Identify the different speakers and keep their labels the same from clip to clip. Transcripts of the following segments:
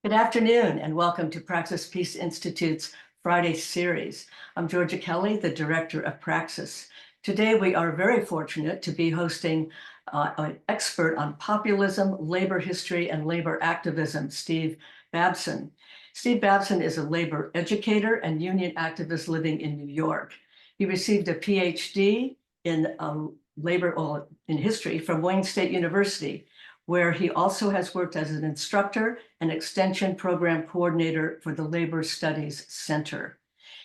Speaker 1: Good afternoon and welcome to Praxis Peace Institute's Friday series. I'm Georgia Kelly, the Director of Praxis. Today we are very fortunate to be hosting an expert on populism, labor history, and labor activism, Steve Babson. Steve Babson is a labor educator and union activist living in New York. He received a PhD in in history from Wayne State University, where he also has worked as an instructor and extension program coordinator for the Labor Studies Center.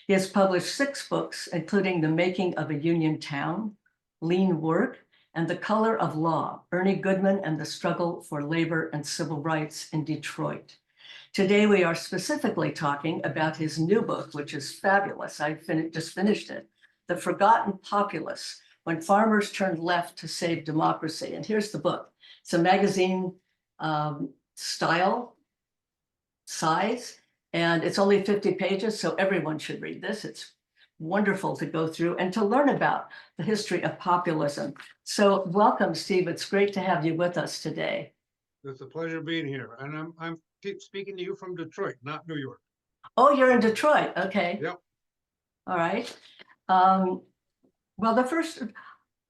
Speaker 1: He has published 6 books, including The Making of a Union Town, Lean Work, and The Color of Law, Ernie Goodman and the Struggle for Labor and Civil Rights in Detroit. Today, we are specifically talking about his new book, which is fabulous. I just finished it, The Forgotten Populists, When Farmers Turned Left to Save Democracy. And here's the book. It's a magazine style size, and it's only 50 pages, so everyone should read this. It's wonderful to go through and to learn about the history of populism. So welcome, Steve. It's great to have you with us today.
Speaker 2: It's a pleasure being here. And I'm speaking to you from Detroit, not New York.
Speaker 1: Oh, you're in Detroit. Okay.
Speaker 2: Yep.
Speaker 1: All right. Well, the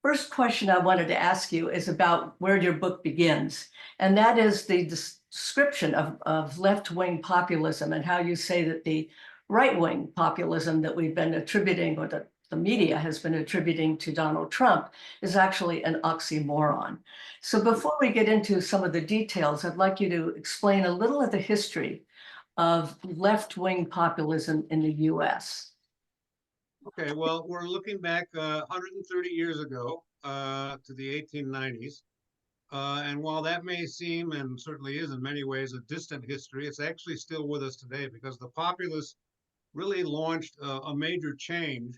Speaker 1: first question I wanted to ask you is about where your book begins, and that is the description of left-wing populism and how you say that the right-wing populism that we've been attributing, or the media has been attributing to Donald Trump, is actually an oxymoron. So before we get into some of the details, I'd like you to explain a little of the history of left-wing populism in the US.
Speaker 2: Okay, well, we're looking back 130 years ago to the 1890s. And while that may seem, and certainly is in many ways, a distant history, it's actually still with us today because the populists really launched a major change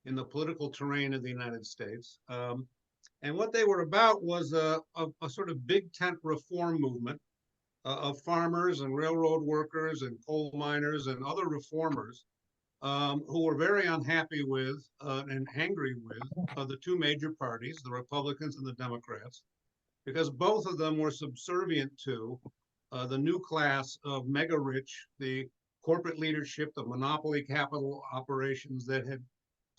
Speaker 2: in the political terrain of the United States. And what they were about was a sort of big tent reform movement of farmers and railroad workers and coal miners and other reformers who were very unhappy with and angry with the 2 major parties, the Republicans and the Democrats, because both of them were subservient to the new class of mega rich, the corporate leadership, the monopoly capital operations that had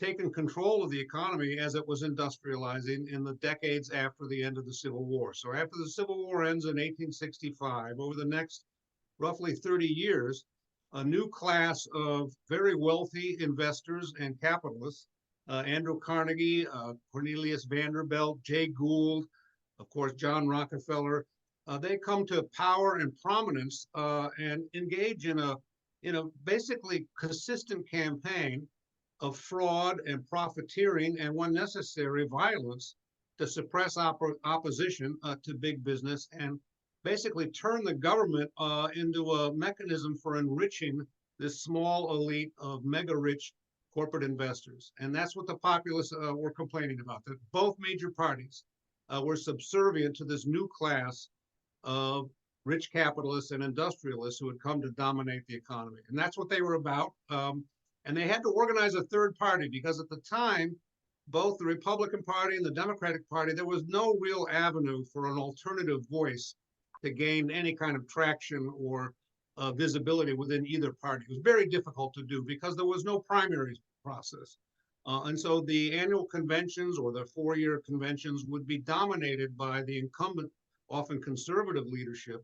Speaker 2: taken control of the economy as it was industrializing in the decades after the end of the Civil War. So after the Civil War ends in 1865, over the next roughly 30 years, a new class of very wealthy investors and capitalists, Andrew Carnegie, Cornelius Vanderbilt, Jay Gould, of course, John Rockefeller, they come to power and prominence and engage in a basically consistent campaign of fraud and profiteering and, when necessary, violence to suppress opposition to big business and basically turn the government into a mechanism for enriching this small elite of mega rich corporate investors. And that's what the populists were complaining about, that both major parties were subservient to this new class of rich capitalists and industrialists who had come to dominate the economy. And that's what they were about. And they had to organize a third party because at the time, both the Republican Party and the Democratic Party, there was no real avenue for an alternative voice to gain any kind of traction or visibility within either party. It was very difficult to do because there was no primary process. And so the annual conventions or the 4-year conventions would be dominated by the incumbent, often conservative leadership,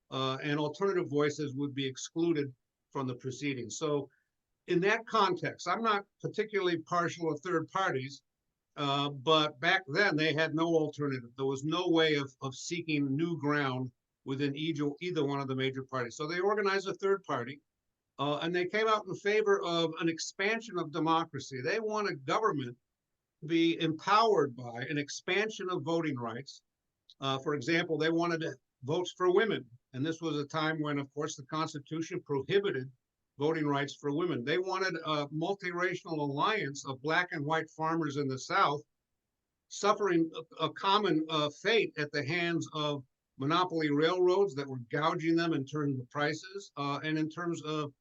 Speaker 2: and alternative voices would be excluded from the proceedings. So in that context, I'm not particularly partial to third parties, but back then they had no alternative. There was no way of seeking new ground within either one of the major parties. So they organized a third party, and they came out in favor of an expansion of democracy. They wanted government to be empowered by an expansion of voting rights. For example, they wanted votes for women. And this was a time when, of course, the Constitution prohibited voting rights for women. They wanted a multiracial alliance of Black and white farmers in the South suffering a common fate at the hands of monopoly railroads that were gouging them in terms of prices and in terms of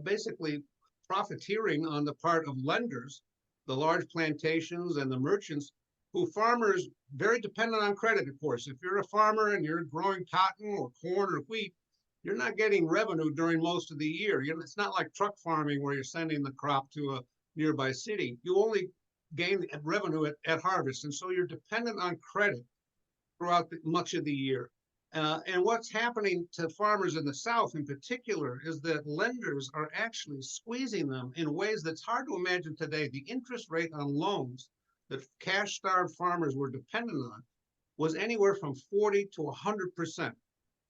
Speaker 2: basically profiteering on the part of lenders, the large plantations and the merchants, who farmers very dependent on credit, of course. If you're a farmer and you're growing cotton or corn or wheat, you're not getting revenue during most of the year. It's not like truck farming where you're sending the crop to a nearby city. You only gain revenue at harvest. And so you're dependent on credit throughout much of the year. And what's happening to farmers in the South in particular is that lenders are actually squeezing them in ways that's hard to imagine today. The interest rate on loans that cash-starved farmers were dependent on was anywhere from 40 to 100%,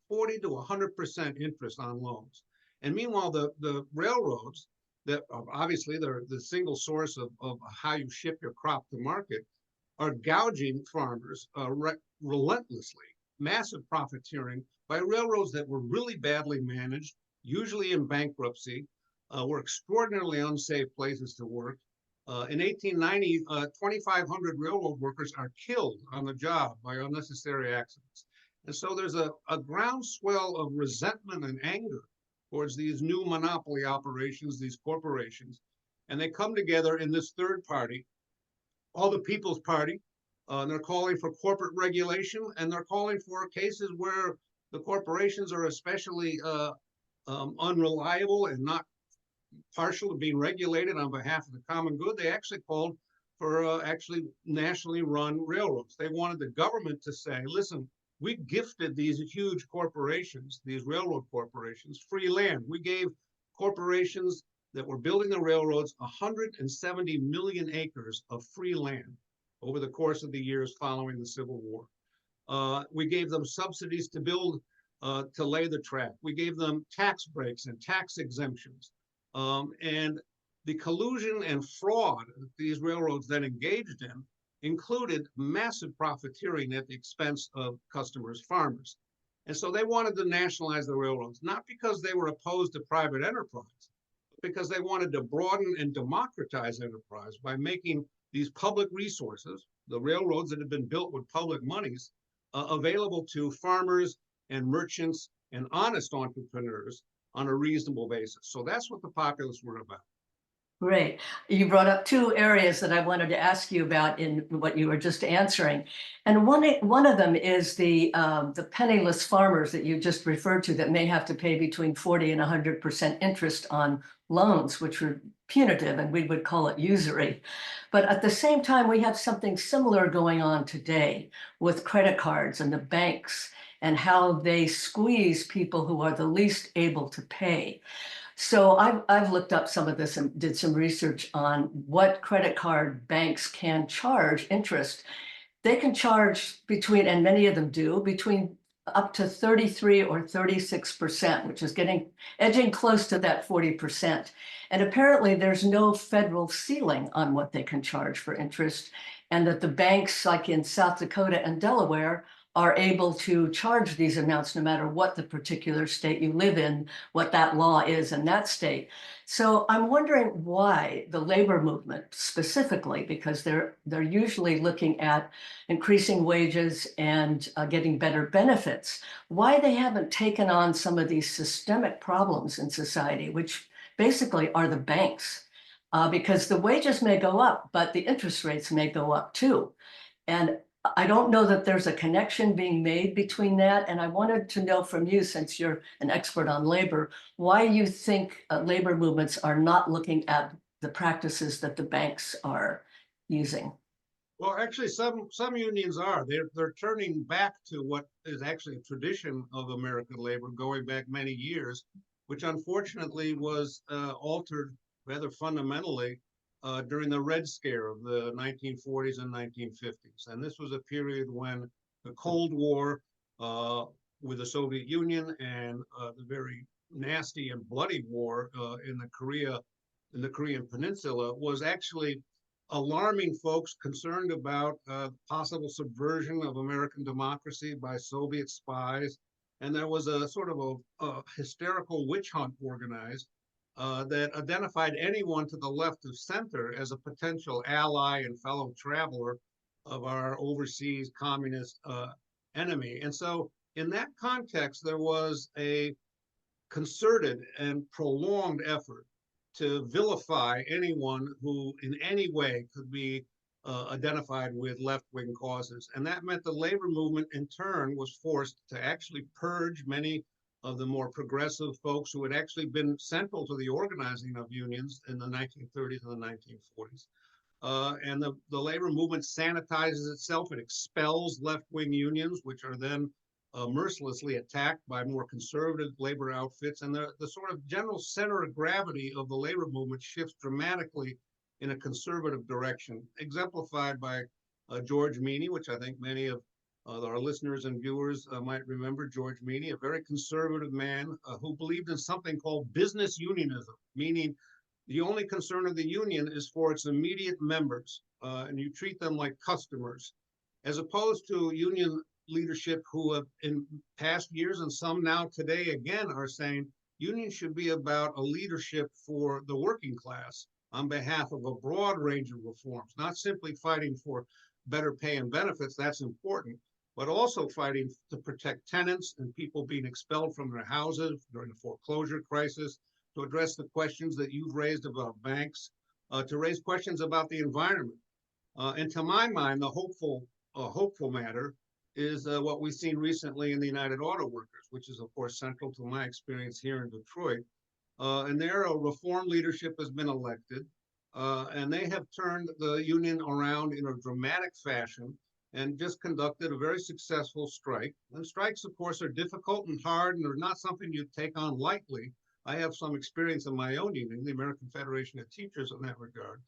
Speaker 2: 40 to 100% interest on loans. And meanwhile, the railroads that obviously they're the single source of how you ship your crop to market are gouging farmers relentlessly, massive profiteering by railroads that were really badly managed, usually in bankruptcy, were extraordinarily unsafe places to work. In 1890, 2,500 railroad workers are killed on the job by unnecessary accidents. And so there's a groundswell of resentment and anger towards these new monopoly operations, these corporations. And they come together in this third party, called the People's Party. And they're calling for corporate regulation, and they're calling for cases where the corporations are especially unreliable and not partial to being regulated on behalf of the common good. They actually called for actually nationally run railroads. They wanted the government to say, listen, we gifted these huge corporations, these railroad corporations, free land. We gave corporations that were building the railroads 170 million acres of free land over the course of the years following the Civil War. We gave them subsidies to build, to lay the track. We gave them tax breaks and tax exemptions. And the collusion and fraud that these railroads then engaged in included massive profiteering at the expense of customers, farmers. And so they wanted to nationalize the railroads, not because they were opposed to private enterprise, but because they wanted to broaden and democratize enterprise by making these public resources, the railroads that had been built with public monies, available to farmers and merchants and honest entrepreneurs on a reasonable basis. So that's what the populists were about.
Speaker 1: Great. You brought up two areas that I wanted to ask you about in what you were just answering. And one of them is the penniless farmers that you just referred to that may have to pay between 40 and 100% interest on loans, which are punitive, and we would call it usury. But at the same time, we have something similar going on today with credit cards and the banks and how they squeeze people who are the least able to pay. So I've looked up some of this and did some research on what credit card banks can charge interest. They can charge between, and many of them do, between up to 33 or 36%, which is edging close to that 40%. And apparently there's no federal ceiling on what they can charge for interest, and that the banks like in South Dakota and Delaware are able to charge these amounts no matter what the particular state you live in, what that law is in that state. So I'm wondering why the labor movement specifically, because they're usually looking at increasing wages and getting better benefits, why they haven't taken on some of these systemic problems in society, which basically are the banks. Because the wages may go up, but the interest rates may go up too. And I don't know that there's a connection being made between that. And I wanted to know from you, since you're an expert on labor, why you think labor movements are not looking at the practices that the banks are using.
Speaker 2: Well, actually, some unions are. They're turning back to what is actually a tradition of American labor going back many years, which unfortunately was altered rather fundamentally during the Red Scare of the 1940s and 1950s. And this was a period when the Cold War with the Soviet Union and the very nasty and bloody war in the Korean Peninsula was actually alarming folks concerned about possible subversion of American democracy by Soviet spies. And there was a sort of a hysterical witch hunt organized that identified anyone to the left of center as a potential ally and fellow traveler of our overseas communist enemy. And so in that context, there was a concerted and prolonged effort to vilify anyone who in any way could be identified with left-wing causes. And that meant the labor movement in turn was forced to actually purge many of the more progressive folks who had actually been central to the organizing of unions in the 1930s and the 1940s. And the labor movement sanitizes itself. It expels left-wing unions, which are then mercilessly attacked by more conservative labor outfits. And the sort of general center of gravity of the labor movement shifts dramatically in a conservative direction, exemplified by George Meany, which I think many of our listeners and viewers might remember. George Meany, a very conservative man who believed in something called business unionism, meaning the only concern of the union is for its immediate members, and you treat them like customers, as opposed to union leadership who have in past years and some now today again are saying unions should be about a leadership for the working class on behalf of a broad range of reforms, not simply fighting for better pay and benefits, that's important, but also fighting to protect tenants and people being expelled from their houses during the foreclosure crisis, to address the questions that you've raised about banks, to raise questions about the environment. And to my mind, the hopeful matter is what we've seen recently in the United Auto Workers, which is, of course, central to my experience here in Detroit. And there, a reform leadership has been elected, and they have turned the union around in a dramatic fashion and just conducted a very successful strike. And strikes, of course, are difficult and hard, and they're not something you take on lightly. I have some experience in my own union, the American Federation of Teachers, in that regard.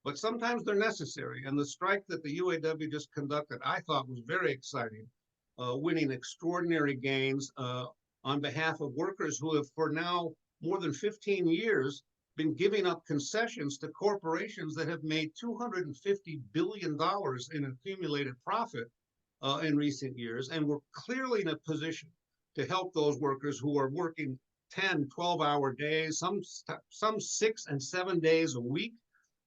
Speaker 2: But sometimes they're necessary. And the strike that the UAW just conducted, I thought was very exciting, winning extraordinary gains on behalf of workers who have for now more than 15 years been giving up concessions to corporations that have made $250 billion in accumulated profit in recent years. And we're clearly in a position to help those workers who are working 10, 12-hour days, some 6 and 7 days a week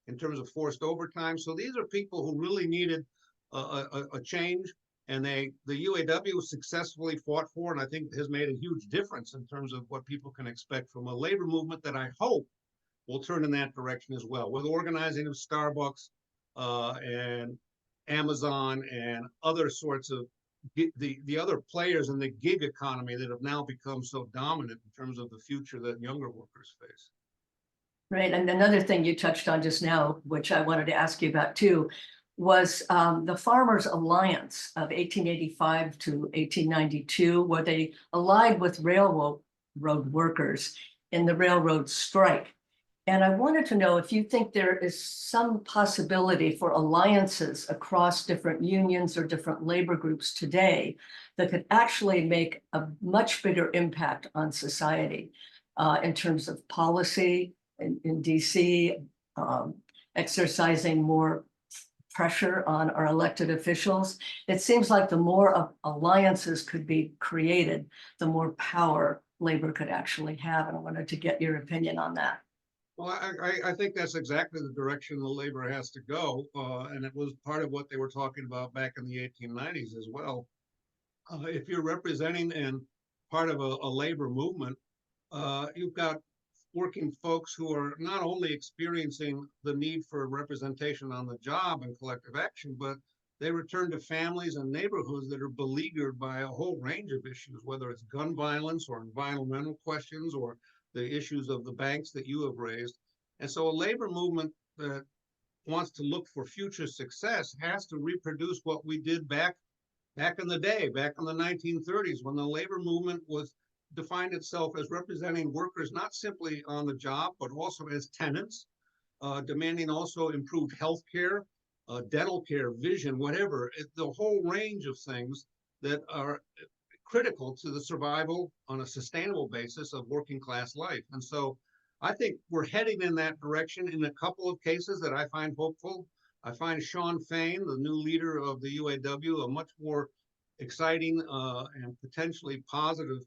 Speaker 2: in terms of forced overtime. So these are people who really needed a change, and the UAW successfully fought for, and I think has made a huge difference in terms of what people can expect from a labor movement that I hope will turn in that direction as well, with organizing of Starbucks and Amazon and other sorts of the other players in the gig economy that have now become so dominant in terms of the future that younger workers face.
Speaker 1: Right. And another thing you touched on just now, which I wanted to ask you about too, was the Farmers Alliance of 1885 to 1892, where they allied with railroad workers in the railroad strike. And I wanted to know if you think there is some possibility for alliances across different unions or different labor groups today that could actually make a much bigger impact on society in terms of policy in DC, exercising more pressure on our elected officials. It seems like the more alliances could be created, the more power labor could actually have. And I wanted to get your opinion on that.
Speaker 2: Well, I think that's exactly the direction the labor has to go. And it was part of what they were talking about back in the 1890s as well. If you're representing and part of a labor movement, you've got working folks who are not only experiencing the need for representation on the job and collective action, but they return to families and neighborhoods that are beleaguered by a whole range of issues, whether it's gun violence or environmental questions or the issues of the banks that you have raised. And so a labor movement that wants to look for future success has to reproduce what we did back in the day, back in the 1930s, when the labor movement was defined itself as representing workers not simply on the job, but also as tenants, demanding also improved health care, dental care, vision, whatever, the whole range of things that are critical to the survival on a sustainable basis of working class life. And so I think we're heading in that direction in a couple of cases that I find hopeful. I find Shawn Fain, the new leader of the UAW, a much more exciting and potentially positive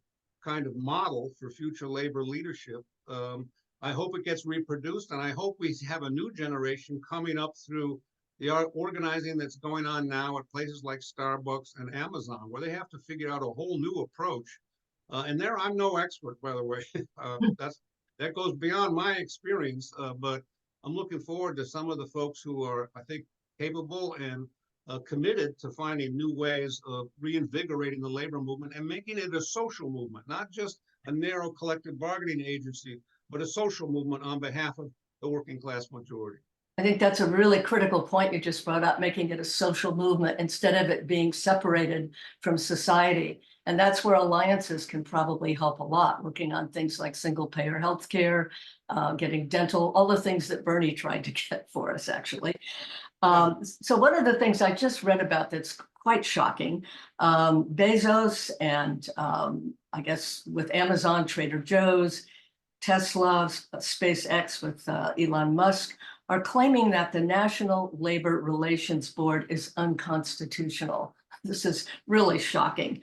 Speaker 2: kind of model for future labor leadership. I hope it gets reproduced, and I hope we have a new generation coming up through the organizing that's going on now at places like Starbucks and Amazon, where they have to figure out a whole new approach. And there, I'm no expert, by the way. That goes beyond my experience, but I'm looking forward to some of the folks who are, I think, capable and committed to finding new ways of reinvigorating the labor movement and making it a social movement, not just a narrow collective bargaining agency, but a social movement on behalf of the working class majority.
Speaker 1: I think that's a really critical point you just brought up, making it a social movement instead of it being separated from society. And that's where alliances can probably help a lot, working on things like single payer healthcare, getting dental, all the things that Bernie tried to get for us, actually. So one of the things I just read about that's quite shocking, Bezos and I guess with Amazon, Trader Joe's, Tesla, SpaceX with Elon Musk are claiming that the National Labor Relations Board is unconstitutional. This is really shocking.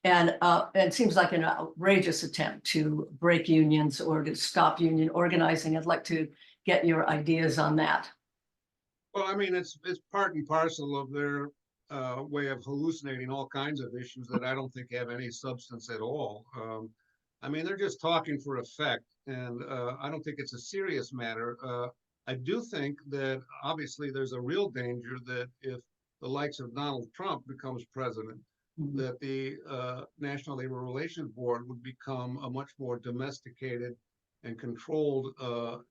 Speaker 1: And it seems like an outrageous attempt to break unions or to stop union organizing. I'd like to get your ideas on that.
Speaker 2: Well, I mean, it's part and parcel of their way of hallucinating all kinds of issues that I don't think have any substance at all. I mean, they're just talking for effect, and I don't think it's a serious matter. I do think that obviously there's a real danger that if the likes of Donald Trump becomes president, that the National Labor Relations Board would become a much more domesticated and controlled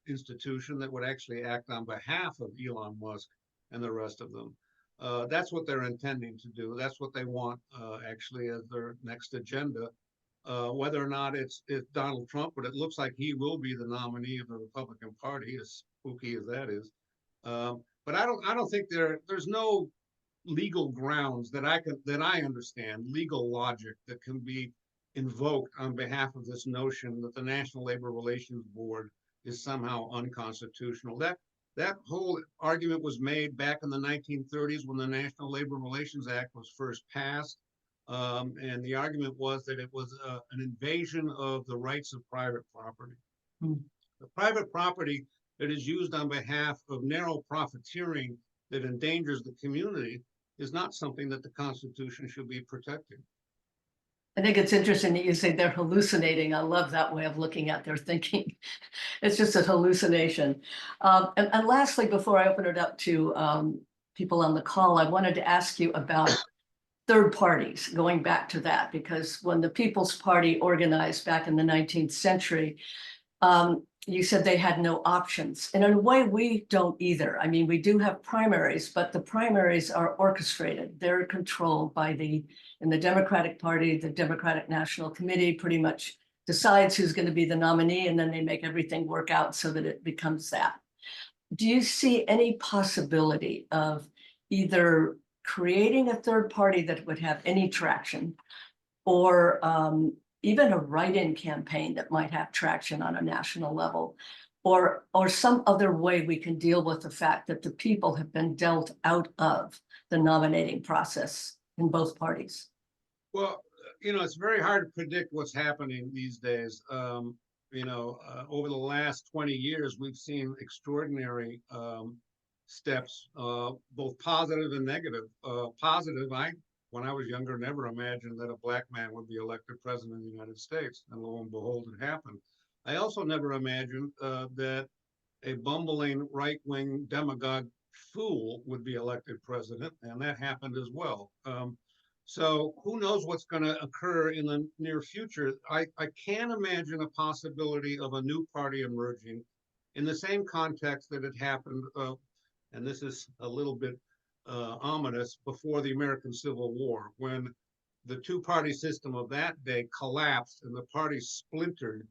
Speaker 2: institution that would actually act on behalf of Elon Musk and the rest of them. That's what they're intending to do. That's what they want actually as their next agenda. Whether or not it's Donald Trump, but it looks like he will be the nominee of the Republican Party, as spooky as that is. But I don't think there's no legal grounds that I understand, legal logic that can be invoked on behalf of this notion that the National Labor Relations Board is somehow unconstitutional. That whole argument was made back in the 1930s when the National Labor Relations Act was first passed. And the argument was that it was an invasion of the rights of private property. The private property that is used on behalf of narrow profiteering that endangers the community is not something that the Constitution should be protecting.
Speaker 1: I think it's interesting that you say they're hallucinating. I love that way of looking at their thinking. It's just a hallucination. And lastly, before I open it up to people on the call, I wanted to ask you about third parties, going back to that, because when the People's Party organized back in the 19th century, you said they had no options. And in a way, we don't either. I mean, we do have primaries, but the primaries are orchestrated. They're controlled by in the Democratic Party, the Democratic National Committee pretty much decides who's going to be the nominee, and then they make everything work out so that it becomes that. Do you see any possibility of either creating a third party that would have any traction, or even a write-in campaign that might have traction on a national level, or some other way we can deal with the fact that the people have been dealt out of the nominating process in both parties?
Speaker 2: Well, it's very hard to predict what's happening these days. Over the last 20 years, we've seen extraordinary steps, both positive and negative. Positive, when I was younger, never imagined that a black man would be elected president of the United States, and lo and behold, it happened. I also never imagined that a bumbling right-wing demagogue fool would be elected president, and that happened as well. So who knows what's going to occur in the near future? I can imagine a possibility of a new party emerging in the same context that it happened, and this is a little bit ominous, before the American Civil War, when the two-party system of that day collapsed and the parties splintered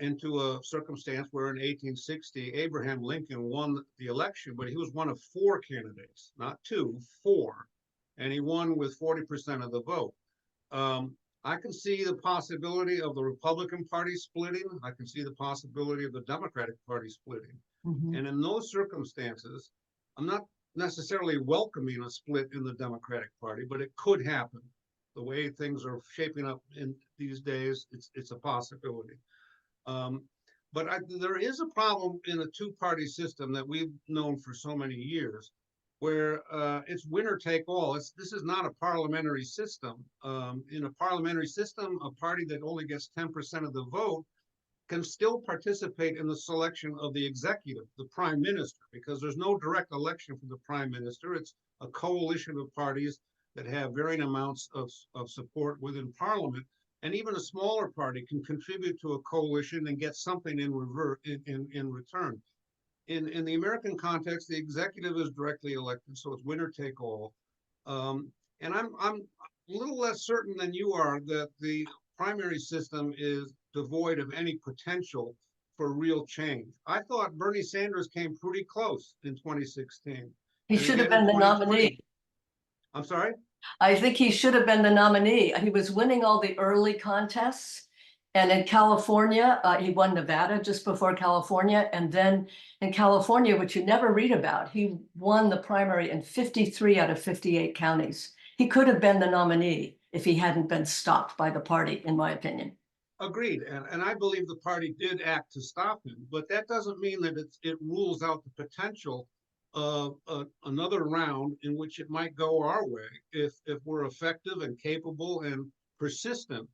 Speaker 2: into a circumstance where in 1860, Abraham Lincoln won the election, but he was one of four candidates, not two, four. And he won with 40% of the vote. I can see the possibility of the Republican Party splitting. I can see the possibility of the Democratic Party splitting. And in those circumstances, I'm not necessarily welcoming a split in the Democratic Party, but it could happen. The way things are shaping up in these days, it's a possibility. But there is a problem in a two-party system that we've known for so many years, where it's winner take all. This is not a parliamentary system. In a parliamentary system, a party that only gets 10% of the vote can still participate in the selection of the executive, the prime minister, because there's no direct election for the prime minister. It's a coalition of parties that have varying amounts of support within parliament. And even a smaller party can contribute to a coalition and get something in return. In the American context, the executive is directly elected, so it's winner take all. And I'm a little less certain than you are that the primary system is devoid of any potential for real change. I thought Bernie Sanders came pretty close in 2016.
Speaker 1: He
Speaker 2: And
Speaker 1: should have
Speaker 2: again in
Speaker 1: been the
Speaker 2: 2020.
Speaker 1: nominee.
Speaker 2: I'm sorry?
Speaker 1: I think he should have been the nominee. He was winning all the early contests. And in California, he won Nevada just before California. And then in California, which you never read about, he won the primary in 53 out of 58 counties. He could have been the nominee if he hadn't been stopped by the party, in my opinion.
Speaker 2: Agreed. And I believe the party did act to stop him, but that doesn't mean that it rules out the potential of another round in which it might go our way if we're effective and capable and persistent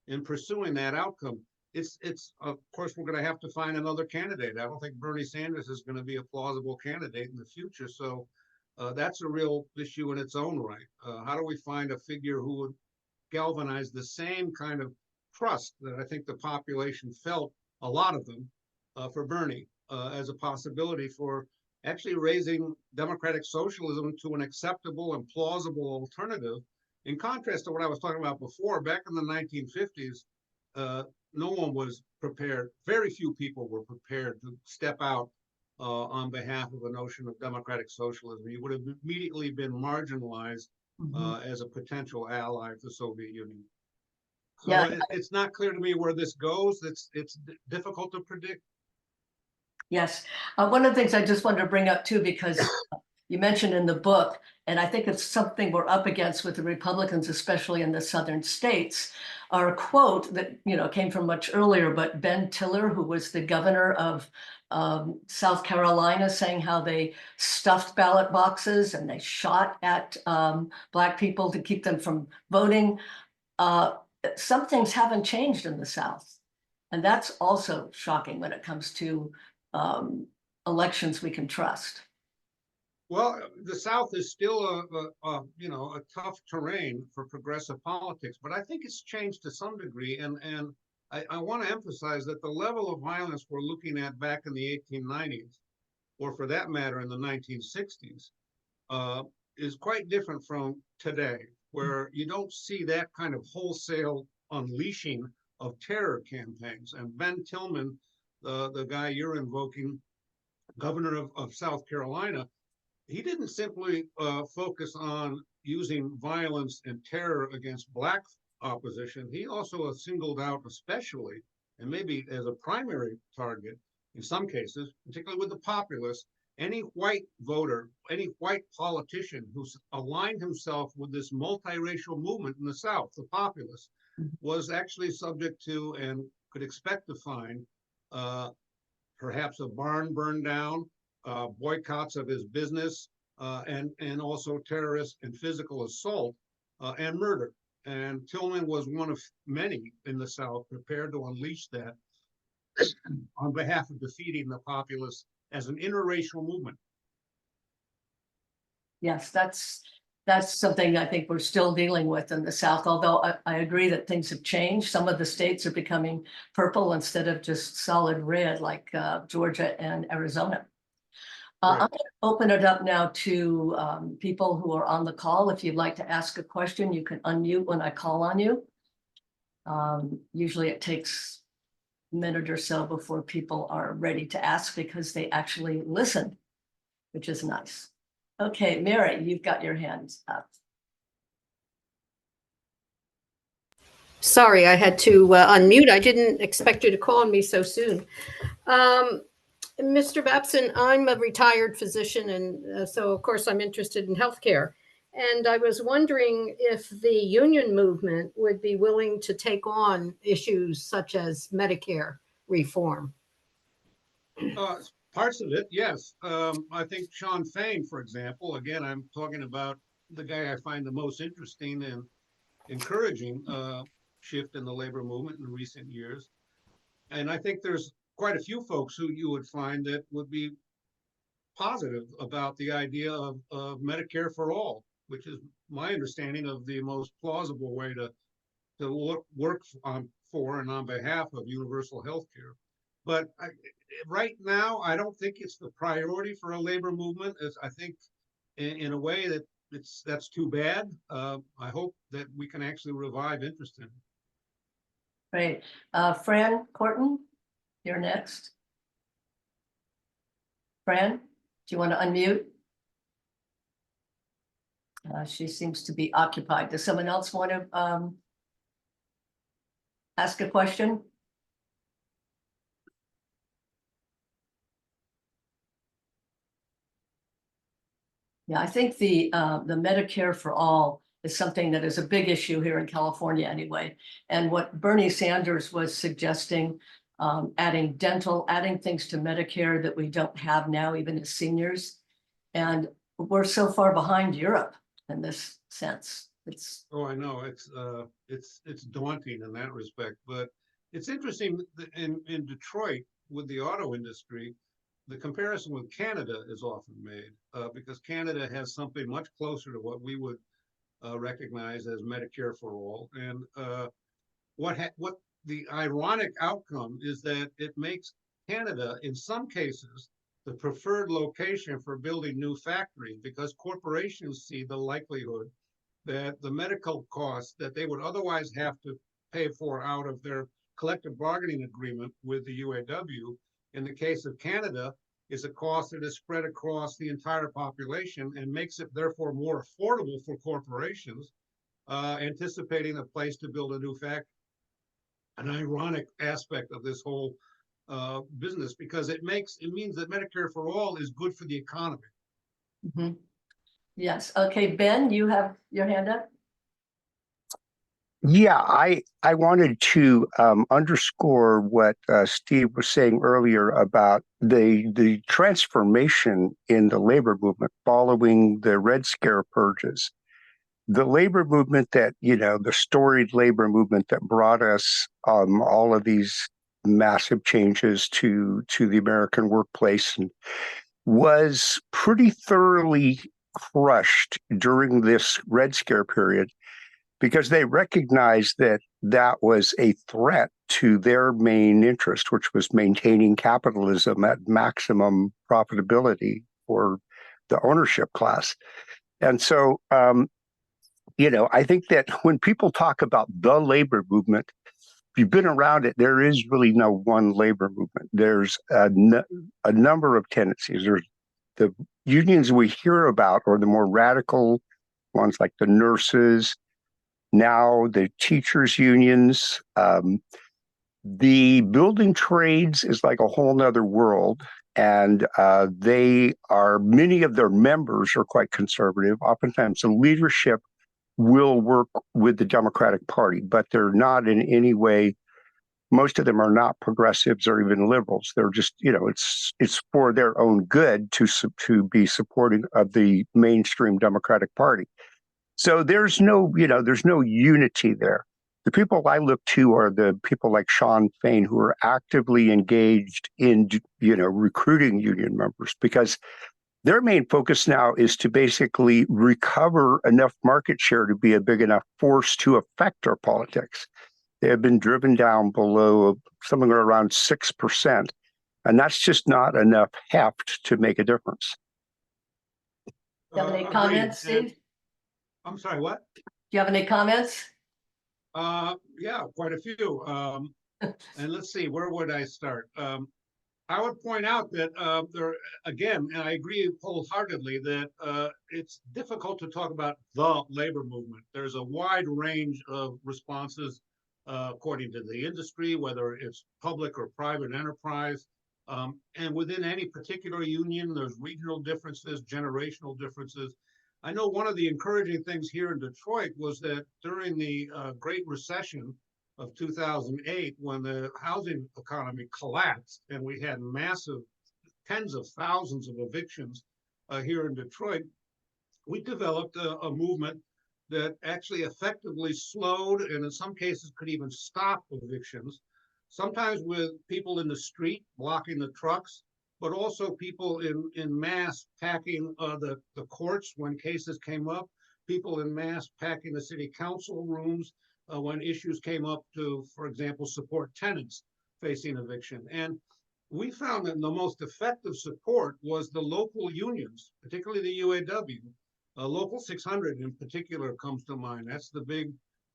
Speaker 2: in pursuing that outcome. It's of course we're going to have to find another candidate. I don't think Bernie Sanders is going to be a plausible candidate in the future. So that's a real issue in its own right. How do we find a figure who would galvanize the same kind of trust that I think the population felt, a lot of them, for Bernie as a possibility for actually raising democratic socialism to an acceptable and plausible alternative. In contrast to what I was talking about before, back in the 1950s, no one was prepared. Very few people were prepared to step out on behalf of a notion of democratic socialism. You would have immediately been marginalized as a potential ally of the Soviet Union. So
Speaker 1: Yeah.
Speaker 2: it's not clear to me where this goes. It's difficult to predict.
Speaker 1: Yes. One of the things I just wanted to bring up too, because you mentioned in the book, and I think it's something we're up against with the Republicans, especially in the southern states, are a quote that, came from much earlier, but Ben Tiller, who was the governor of South Carolina, saying how they stuffed ballot boxes and they shot at Black people to keep them from voting. Some things haven't changed in the South. And that's also shocking when it comes to elections we can trust.
Speaker 2: Well, the South is still a tough terrain for progressive politics, but I think it's changed to some degree. And I want to emphasize that the level of violence we're looking at back in the 1890s, or for that matter in the 1960s, is quite different from today, where you don't see that kind of wholesale unleashing of terror campaigns. And Ben Tillman, the guy you're invoking, governor of South Carolina, he didn't simply focus on using violence and terror against Black opposition. He also singled out especially, and maybe as a primary target in some cases, particularly with the populists, any white voter, any white politician who's aligned himself with this multiracial movement in the South, the populists, was actually subject to and could expect to find perhaps a barn burned down, boycotts of his business, and also terrorist and physical assault and murder. And Tillman was one of many in the South prepared to unleash that on behalf of defeating the populists as an interracial movement.
Speaker 1: Yes, that's something I think we're still dealing with in the South, although I agree that things have changed. Some of the states are becoming purple instead of just solid red, like Georgia and Arizona. I'm going to open it up now to people who are on the call. If you'd like to ask a question, you can unmute when I call on you. Usually it takes a minute or so before people are ready to ask because they actually listen, which is nice. Okay, Mary, you've got your hands up.
Speaker 3: Sorry, I had to unmute. I didn't expect you to call on me so soon. Mr. Babson, I'm a retired physician, and so of course I'm interested in healthcare. And I was wondering if the union movement would be willing to take on issues such as Medicare reform.
Speaker 2: Parts of it, yes. I think Sean Fain, for example, again, I'm talking about the guy I find the most interesting and encouraging shift in the labor movement in recent years. And I think there's quite a few folks who you would find that would be positive about the idea of Medicare for all, which is my understanding of the most plausible way to work on for and on behalf of universal health care. But right now, I don't think it's the priority for a labor movement. I think in a way that's too bad. I hope that we can actually revive interest in it.
Speaker 1: Great. Fran Corton, you're next. Fran, do you want to unmute? She seems to be occupied. Does someone else want to ask a question? Yeah, I think the Medicare for all is something that is a big issue here in California anyway. And what Bernie Sanders was suggesting, adding dental, adding things to Medicare that we don't have now, even as seniors. And we're so far behind Europe in this sense.
Speaker 2: Oh, I know it's daunting in that respect, but it's interesting that in Detroit with the auto industry, the comparison with Canada is often made because Canada has something much closer to what we would recognize as Medicare for all. And what the ironic outcome is that it makes Canada, in some cases, the preferred location for building new factories because corporations see the likelihood that the medical costs that they would otherwise have to pay for out of their collective bargaining agreement with the UAW, in the case of Canada, is a cost that is spread across the entire population and makes it therefore more affordable for corporations anticipating a place to build a new factory. An ironic aspect of this whole business because it means that Medicare for all is good for the economy.
Speaker 1: Mm-hmm. Yes. Okay, Ben, you have your hand up.
Speaker 4: Yeah, I wanted to underscore what Steve was saying earlier about the transformation in the labor movement following the Red Scare purges. The labor movement that, the storied labor movement that brought us all of these massive changes to the American workplace and was pretty thoroughly crushed during this Red Scare period because they recognized that that was a threat to their main interest, which was maintaining capitalism at maximum profitability for the ownership class. And so, I think that when people talk about the labor movement, if you've been around it, there is really no one labor movement. There's a number of tendencies. There's the unions we hear about are the more radical ones like the nurses, now the teachers unions. The building trades is like a whole nother world. And many of their members are quite conservative. Oftentimes the leadership will work with the Democratic Party, but they're not in any way, most of them are not progressives or even liberals. They're just, it's for their own good to be supporting of the mainstream Democratic Party. So there's no unity there. The people I look to are the people like Sean Fain who are actively engaged in, recruiting union members because their main focus now is to basically recover enough market share to be a big enough force to affect our politics. They have been driven down below something around 6%, and that's just not enough heft to make a difference.
Speaker 1: Do you have any comments, Steve?
Speaker 2: I'm sorry, what?
Speaker 1: Do you have any comments?
Speaker 2: Yeah, quite a few. And let's see, where would I start? I would point out that again, and I agree wholeheartedly that it's difficult to talk about the labor movement. There's a wide range of responses according to the industry, whether it's public or private enterprise. And within any particular union, there's regional differences, generational differences. I know one of the encouraging things here in Detroit was that during the Great Recession of 2008, when the housing economy collapsed and we had massive tens of thousands of evictions here in Detroit, we developed a movement that actually effectively slowed and in some cases could even stop evictions sometimes with people in the street blocking the trucks, but also people in mass packing the courts when cases came up, people in mass packing the city council rooms when issues came up to, for example, support tenants facing eviction. And we found that the most effective support was the local unions, particularly the UAW. Local 600 in particular comes to mind. That's the big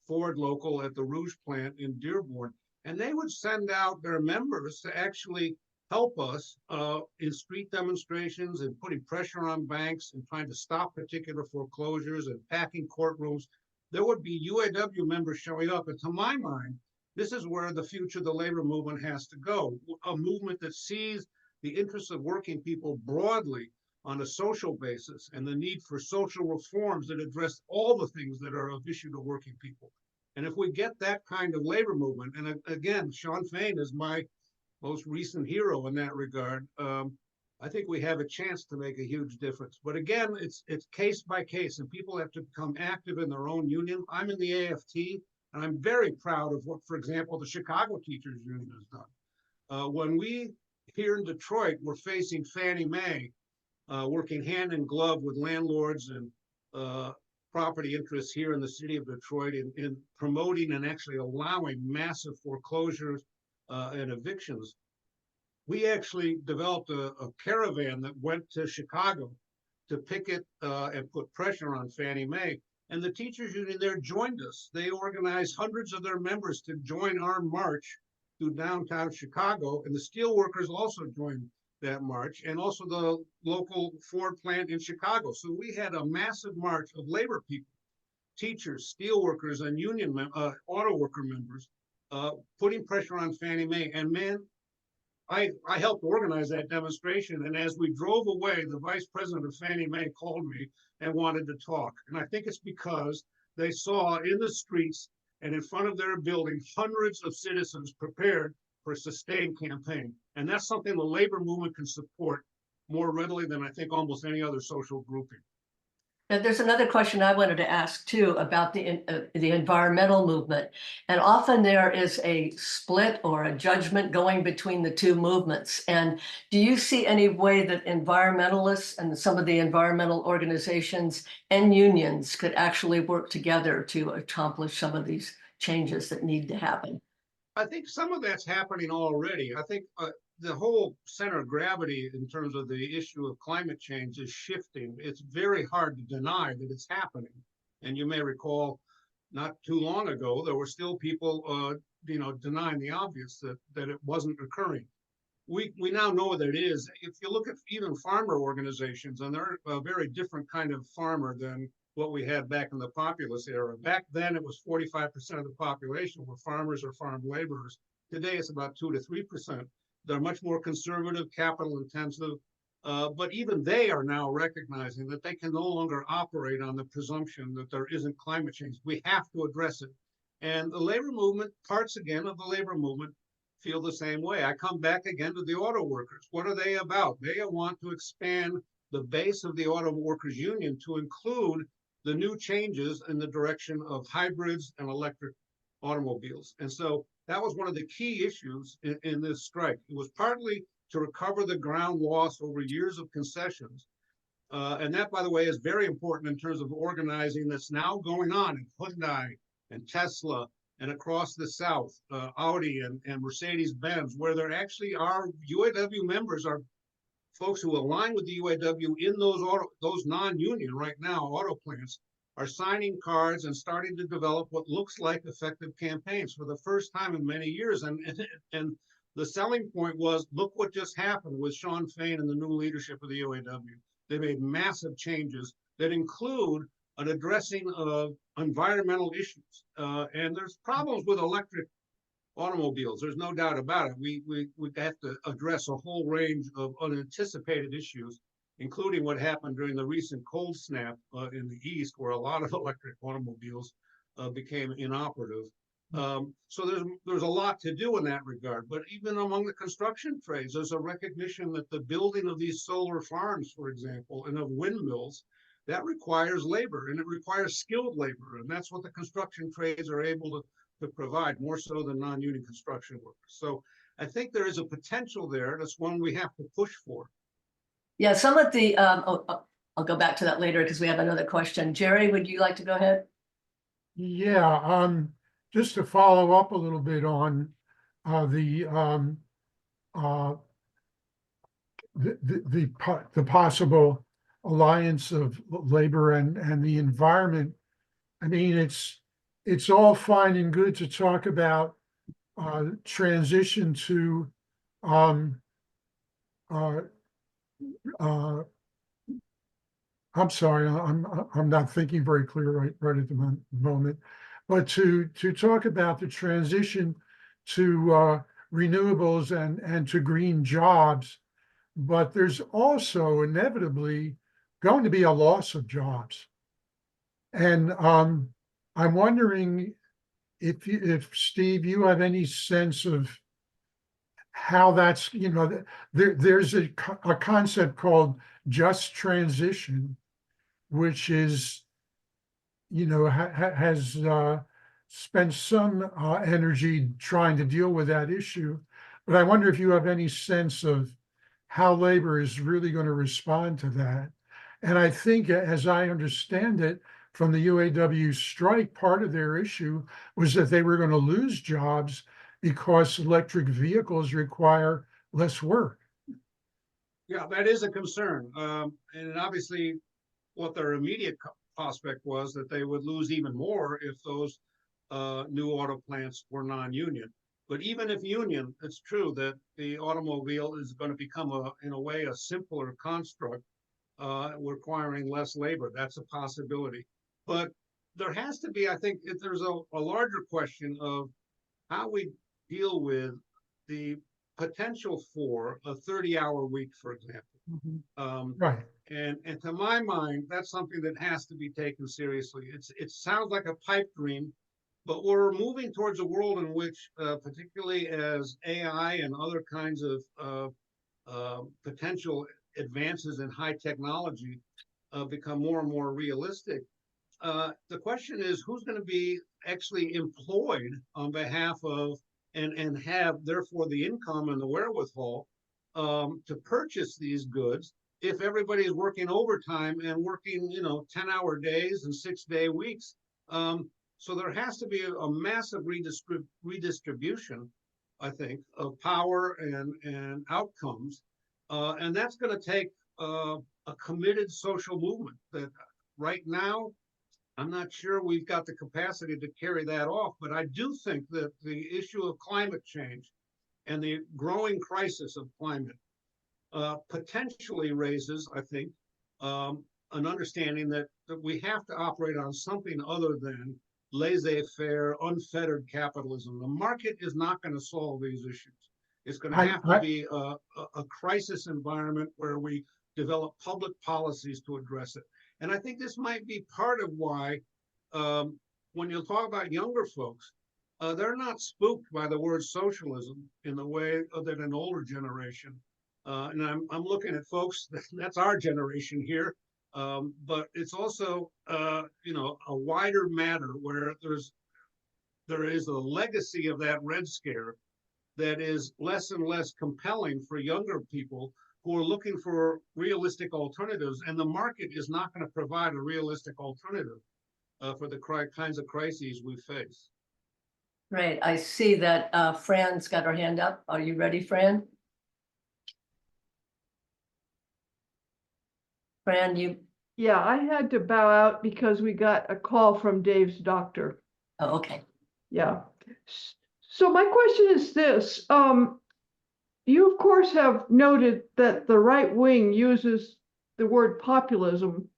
Speaker 2: Ford local at the Rouge plant in Dearborn. And they would send out their members to actually help us in street demonstrations and putting pressure on banks and trying to stop particular foreclosures and packing courtrooms. There would be UAW members showing up. And to my mind, this is where the future of the labor movement has to go. A movement that sees the interests of working people broadly on a social basis and the need for social reforms that address all the things that are of issue to working people. And if we get that kind of labor movement, and again, Shawn Fain is my most recent hero in that regard, I think we have a chance to make a huge difference. But again, it's case by case, and people have to become active in their own union. I'm in the AFT, and I'm very proud of what, for example, the Chicago Teachers Union has done. When we here in Detroit were facing Fannie Mae, working hand in glove with landlords and property interests here in the city of Detroit in promoting and actually allowing massive foreclosures and evictions, we actually developed a caravan that went to Chicago to picket and put pressure on Fannie Mae. And the teachers union there joined us. They organized hundreds of their members to join our march through downtown Chicago. And the steelworkers also joined that march, and also the local Ford plant in Chicago. So we had a massive march of labor people, teachers, steelworkers, and union auto worker members putting pressure on Fannie Mae. And man, I helped organize that demonstration. And as we drove away, the vice president of Fannie Mae called me and wanted to talk. And I think it's because they saw in the streets and in front of their building hundreds of citizens prepared for a sustained campaign. And that's something the labor movement can support more readily than I think almost any other social grouping.
Speaker 1: Now, there's another question I wanted to ask too about the environmental movement. And often there is a split or a judgment going between the two movements. And do you see any way that environmentalists and some of the environmental organizations and unions could actually work together to accomplish some of these changes that need to happen?
Speaker 2: I think some of that's happening already. I think the whole center of gravity in terms of the issue of climate change is shifting. It's very hard to deny that it's happening. And you may recall not too long ago, there were still people denying the obvious, that it wasn't occurring. We now know that it is. If you look at even farmer organizations, and they're a very different kind of farmer than what we had back in the populist era. Back then, it was 45% of the population were farmers or farm laborers. Today, it's about 2 to 3%. They're much more conservative, capital intensive, but even they are now recognizing that they can no longer operate on the presumption that there isn't climate change. We have to address it. And the labor movement, parts again of the labor movement, feel the same way. I come back again to the auto workers. What are they about? They want to expand the base of the auto workers union to include the new changes in the direction of hybrids and electric automobiles. And so that was one of the key issues in this strike. It was partly to recover the ground lost over years of concessions. And that, by the way, is very important in terms of organizing that's now going on in Hyundai and Tesla and across the South, Audi and Mercedes-Benz, where there actually are UAW members are folks who align with the UAW in those non-union right now auto plants are signing cards and starting to develop what looks like effective campaigns for the first time in many years. And the selling point was, look what just happened with Shawn Fain and the new leadership of the UAW. They made massive changes that include an addressing of environmental issues. And there's problems with electric automobiles. There's no doubt about it. We have to address a whole range of unanticipated issues, including what happened during the recent cold snap in the East, where a lot of electric automobiles became inoperative. So there's a lot to do in that regard. But even among the construction trades, there's a recognition that the building of these solar farms, for example, and of windmills, that requires labor, and it requires skilled labor. And that's what the construction trades are able to provide, more so than non-union construction workers. So I think there is a potential there. That's one we have to push for.
Speaker 1: Yeah, some of the, I'll go back to that later because we have another question. Jerry, would you like to go ahead?
Speaker 5: Yeah, just to follow up a little bit on the the possible alliance of labor and the environment. I mean, it's all fine and good to talk about transition to I'm sorry, I'm not thinking very clear right at the moment, but to talk about the transition to renewables and to green jobs, but there's also inevitably going to be a loss of jobs, and I'm wondering if Steve, you have any sense of how that's, there's a concept called just transition, which is, has spent some energy trying to deal with that issue. But I wonder if you have any sense of how labor is really going to respond to that. And I think, as I understand it, from the UAW strike, part of their issue was that they were going to lose jobs because electric vehicles require less work.
Speaker 2: Yeah, that is a concern. And obviously, what their immediate prospect was that they would lose even more if those new auto plants were non-union. But even if union, it's true that the automobile is going to become, in a way, a simpler construct, requiring less labor. That's a possibility. But there has to be, I think, if there's a larger question of how we deal with the potential for a 30-hour week, for example.
Speaker 5: Right.
Speaker 2: And to my mind, that's something that has to be taken seriously. It sounds like a pipe dream, but we're moving towards a world in which, particularly as AI and other kinds of potential advances in high technology become more and more realistic. The question is, who's going to be actually employed on behalf of and have therefore the income and the wherewithal to purchase these goods if everybody is working overtime and working, 10-hour days and 6-day weeks. So there has to be a massive redistribution, I think, of power and outcomes. And that's going to take a committed social movement that right now, I'm not sure we've got the capacity to carry that off, but I do think that the issue of climate change and the growing crisis of climate potentially raises, I think, an understanding that we have to operate on something other than laissez-faire, unfettered capitalism. The market is not going to solve these issues. It's going to have to be a crisis environment where we develop public policies to address it. And I think this might be part of why, when you talk about younger folks, they're not spooked by the word socialism in the way that an older generation. And I'm looking at folks, that's our generation here, but it's also, a wider matter where there is a legacy of that Red Scare that is less and less compelling for younger people who are looking for realistic alternatives, and the market is not going to provide a realistic alternative for the kinds of crises we face.
Speaker 1: Great. I see that Fran's got her hand up. Are you ready, Fran? Fran, you.
Speaker 6: Yeah, I had to bow out because we got a call from Dave's doctor.
Speaker 1: Oh, okay.
Speaker 6: Yeah. So my question is this. You, of course, have noted that the right wing uses the word populism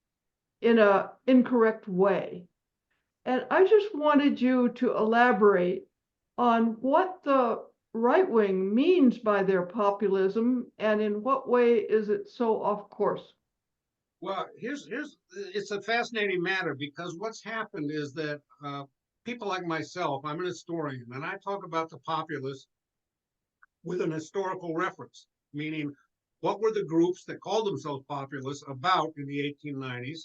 Speaker 6: in an incorrect way. And I just wanted you to elaborate on what the right wing means by their populism and in what way is it so off course?
Speaker 2: Well, it's a fascinating matter because what's happened is that people like myself, I'm an historian, and I talk about the populists with an historical reference, meaning what were the groups that called themselves populists about in the 1890s,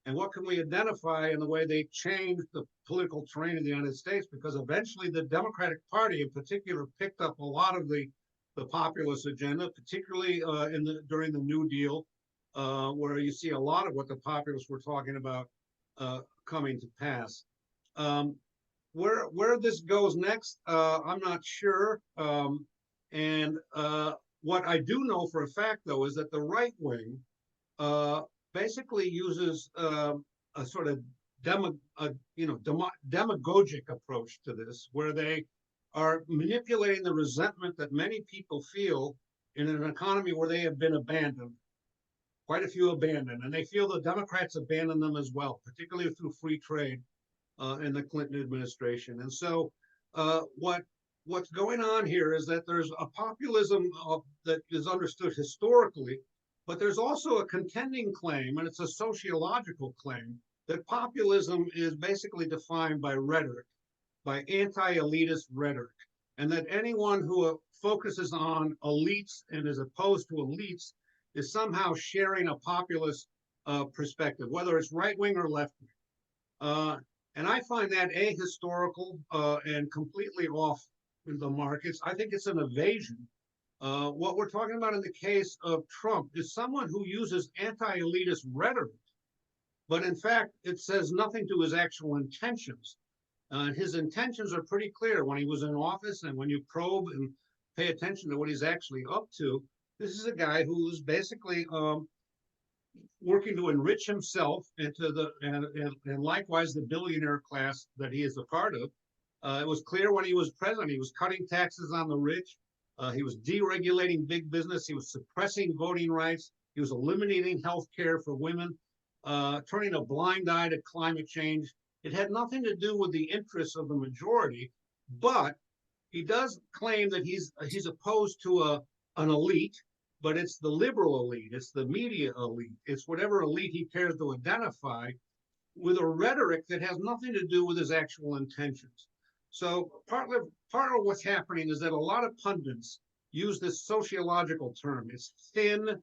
Speaker 2: And what can we identify in the way they changed the political terrain of the United States? Because eventually the Democratic Party in particular picked up a lot of the populist agenda, particularly during the New Deal, where you see a lot of what the populists were talking about coming to pass. Where this goes next, I'm not sure. What I do know for a fact, though, is that the right wing basically uses a sort of demagogic approach to this, where they are manipulating the resentment that many people feel in an economy where they have been abandoned. Quite a few abandoned, and they feel the Democrats abandoned them as well, particularly through free trade in the Clinton administration. And so what's going on here is that there's a populism that is understood historically, but there's also a contending claim, and it's a sociological claim, that populism is basically defined by rhetoric, by anti-elitist rhetoric, and that anyone who focuses on elites and is opposed to elites is somehow sharing a populist perspective, whether it's right-wing or left-wing. And I find that ahistorical and completely off the markets. I think it's an evasion. What we're talking about in the case of Trump is someone who uses anti-elitist rhetoric, but in fact, it says nothing to his actual intentions. His intentions are pretty clear when he was in office, and when you probe and pay attention to what he's actually up to, this is a guy who is basically working to enrich himself and likewise the billionaire class that he is a part of. It was clear when he was president, he was cutting taxes on the rich. He was deregulating big business. He was suppressing voting rights. He was eliminating health care for women, turning a blind eye to climate change. It had nothing to do with the interests of the majority, but he does claim that he's opposed to an elite, but it's the liberal elite, it's the media elite, it's whatever elite he cares to identify, with a rhetoric that has nothing to do with his actual intentions. So part of what's happening is that a lot of pundits use this sociological term. It's thin,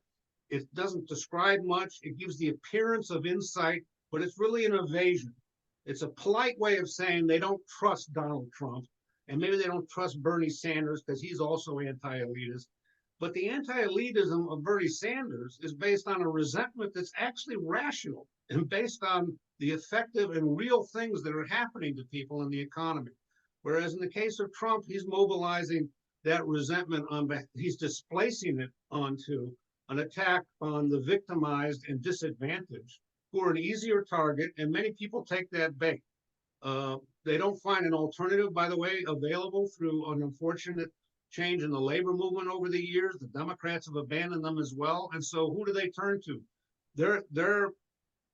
Speaker 2: it doesn't describe much, it gives the appearance of insight, but it's really an evasion. It's a polite way of saying they don't trust Donald Trump, and maybe they don't trust Bernie Sanders because he's also anti-elitist. But the anti-elitism of Bernie Sanders is based on a resentment that's actually rational and based on the effective and real things that are happening to people in the economy. Whereas in the case of Trump, he's mobilizing that resentment he's displacing it onto an attack on the victimized and disadvantaged, who are an easier target, and many people take that bait. They don't find an alternative, by the way, available through an unfortunate change in the labor movement over the years. The Democrats have abandoned them as well. And so who do they turn to? Their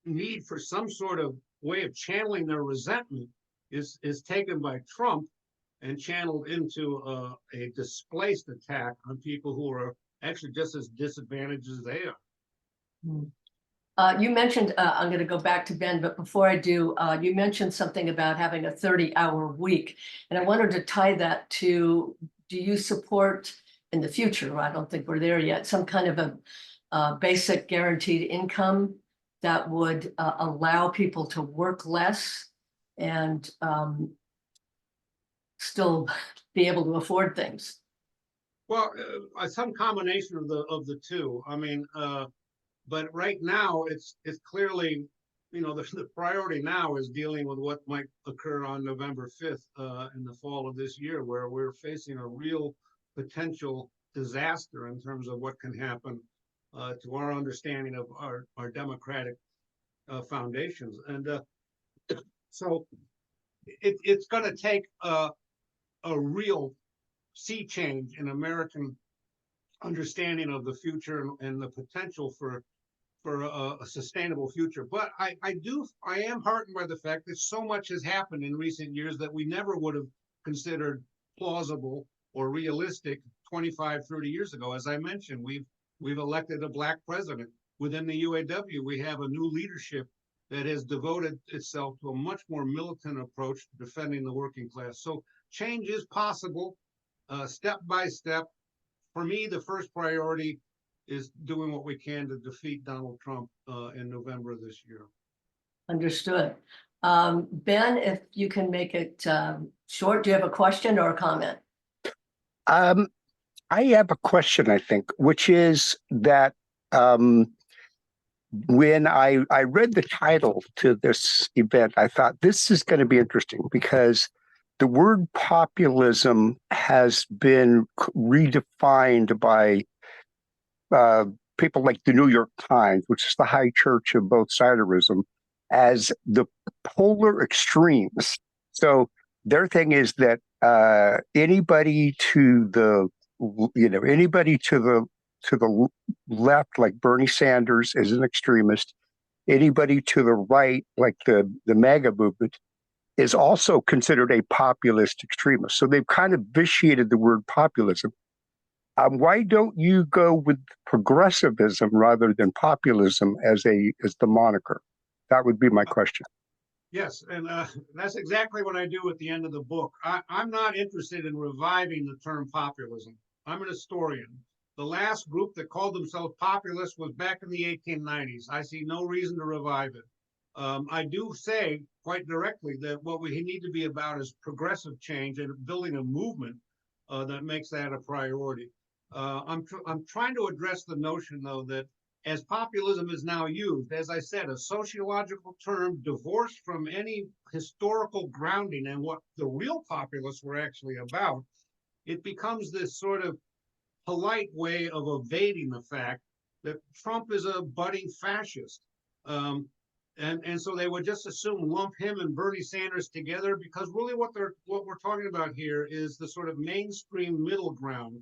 Speaker 2: need for some sort of way of channeling their resentment is taken by Trump and channeled into a displaced attack on people who are actually just as disadvantaged as they are.
Speaker 1: You mentioned, I'm going to go back to Ben, but before I do, you mentioned something about having a 30-hour week. And I wanted to tie that to, do you support in the future, I don't think we're there yet, some kind of a basic guaranteed income that would allow people to work less and still be able to afford things?
Speaker 2: Well, some combination of the two. I mean, but right now it's clearly, the priority now is dealing with what might occur on November 5th in the fall of this year, where we're facing a real potential disaster in terms of what can happen to our understanding of our democratic foundations. And so it's going to take a real sea change in American understanding of the future and the potential for a sustainable future. But I am heartened by the fact that so much has happened in recent years that we never would have considered plausible or realistic 25, 30 years ago. As I mentioned, we've elected a Black president. Within the UAW, we have a new leadership that has devoted itself to a much more militant approach to defending the working class. So change is possible, step by step. For me, the first priority is doing what we can to defeat Donald Trump in November of this year.
Speaker 1: Understood. Ben, if you can make it short, do you have a question or a comment?
Speaker 4: I have a question, I think, which is that when I read the title to this event, I thought this is going to be interesting because the word populism has been redefined by people like the New York Times, which is the high church of both siderism, as the polar extremes. So their thing is that anybody to the left, like Bernie Sanders, is an extremist. Anybody to the right, like the MAGA movement, is also considered a populist extremist. So they've kind of vitiated the word populism. Why don't you go with progressivism rather than populism as the moniker? That would be my question.
Speaker 2: Yes, and that's exactly what I do at the end of the book. I'm not interested in reviving the term populism. I'm an historian. The last group that called themselves populists was back in the 1890s. I see no reason to revive it. I do say quite directly that what we need to be about is progressive change and building a movement that makes that a priority. I'm trying to address the notion, though, that as populism is now used, as I said, a sociological term divorced from any historical grounding and what the real populists were actually about, it becomes this sort of polite way of evading the fact that Trump is a budding fascist. And so they would just assume lump him and Bernie Sanders together because really what we're talking about here is the sort of mainstream middle ground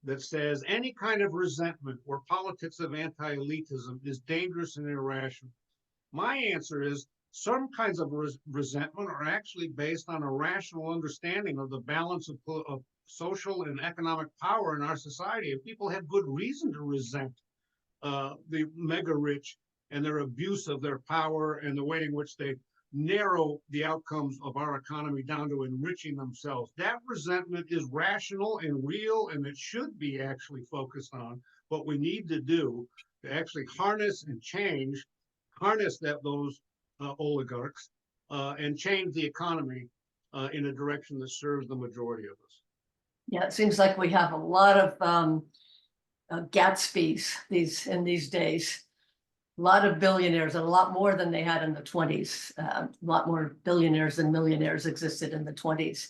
Speaker 2: that says any kind of resentment or politics of anti-elitism is dangerous and irrational. My answer is some kinds of resentment are actually based on a rational understanding of the balance of social and economic power in our society. If people have good reason to resent the mega rich and their abuse of their power and the way in which they narrow the outcomes of our economy down to enriching themselves. That resentment is rational and real, and it should be actually focused on what we need to do to actually harness those oligarchs and change the economy in a direction that serves the majority of us.
Speaker 1: Yeah, it seems like we have a lot of Gatsby's in these days. A lot of billionaires, and a lot more than they had in the 20s. A lot more billionaires than millionaires existed in the 20s.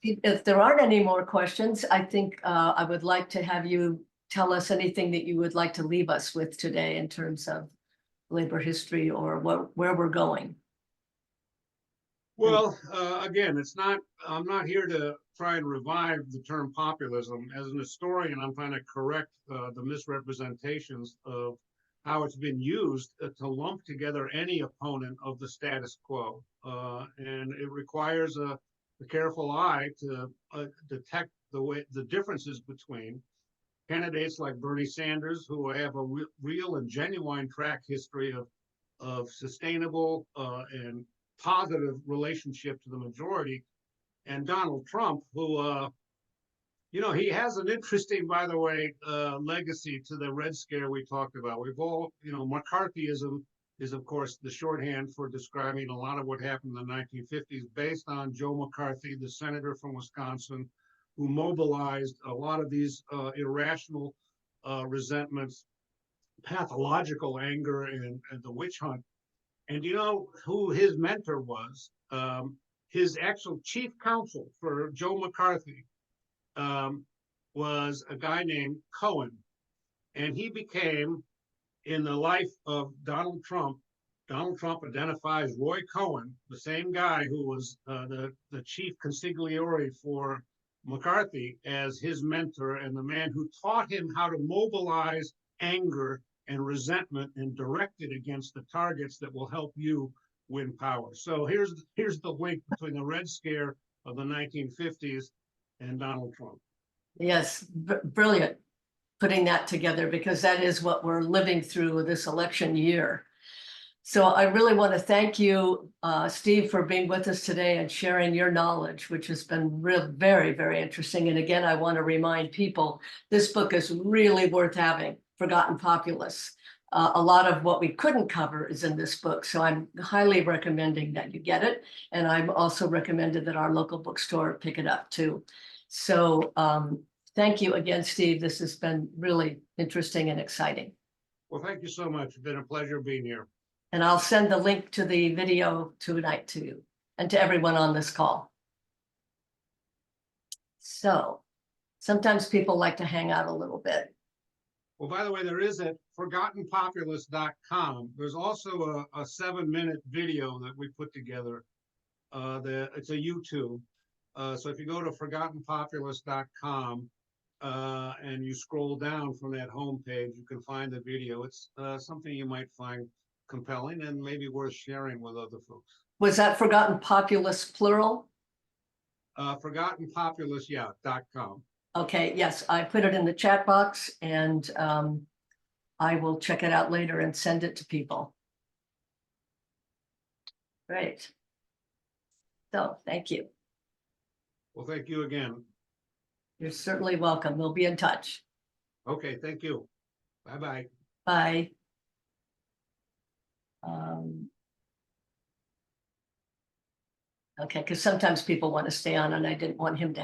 Speaker 1: If there aren't any more questions, I think I would like to have you tell us anything that you would like to leave us with today in terms of labor history or where we're going.
Speaker 2: Well, again, I'm not here to try and revive the term populism. As an historian, I'm trying to correct the misrepresentations of how it's been used to lump together any opponent of the status quo. And it requires a careful eye to detect the differences between candidates like Bernie Sanders, who have a real and genuine track history of sustainable and positive relationship to the majority, and Donald Trump, who he has an interesting, by the way, legacy to the Red Scare we talked about. We've all, McCarthyism is, of course, the shorthand for describing a lot of what happened in the 1950s, based on Joe McCarthy, the senator from Wisconsin, who mobilized a lot of these irrational resentments, pathological anger, and the witch hunt. And you know who his mentor was? His actual chief counsel for Joe McCarthy was a guy named Cohen. And he became, in the life of Donald Trump identifies Roy Cohen, the same guy who was the chief consigliere for McCarthy, as his mentor and the man who taught him how to mobilize anger and resentment and direct it against the targets that will help you win power. So here's the link between the Red Scare of the 1950s and Donald Trump.
Speaker 1: Yes, brilliant putting that together, because that is what we're living through this election year. So I really want to thank you, Steve, for being with us today and sharing your knowledge, which has been very, very interesting. And again, I want to remind people, this book is really worth having, Forgotten Populists. A lot of what we couldn't cover is in this book, so I'm highly recommending that you get it. And I've also recommended that our local bookstore pick it up too. So thank you again, Steve. This has been really interesting and exciting.
Speaker 2: Well, thank you so much. It's been a pleasure being here.
Speaker 1: And I'll send the link to the video tonight to you and to everyone on this call. So sometimes people like to hang out a little bit.
Speaker 2: Well, by the way, there is at forgottenpopulists.com. There's also a 7-minute video that we put together. It's a YouTube. So if you go to forgottenpopulists.com and you scroll down from that homepage, you can find the video. It's something you might find compelling and maybe worth sharing with other folks.
Speaker 1: Was that Forgotten Populists plural?
Speaker 2: Forgottenpopulists.com.
Speaker 1: Okay, yes, I put it in the chat box and I will check it out later and send it to people. Great. So thank you.
Speaker 2: Well, thank you again.
Speaker 1: You're certainly welcome. We'll be in touch.
Speaker 2: Okay, thank you. Bye-bye.
Speaker 1: Bye. Okay, because sometimes people want to stay on and I didn't want him to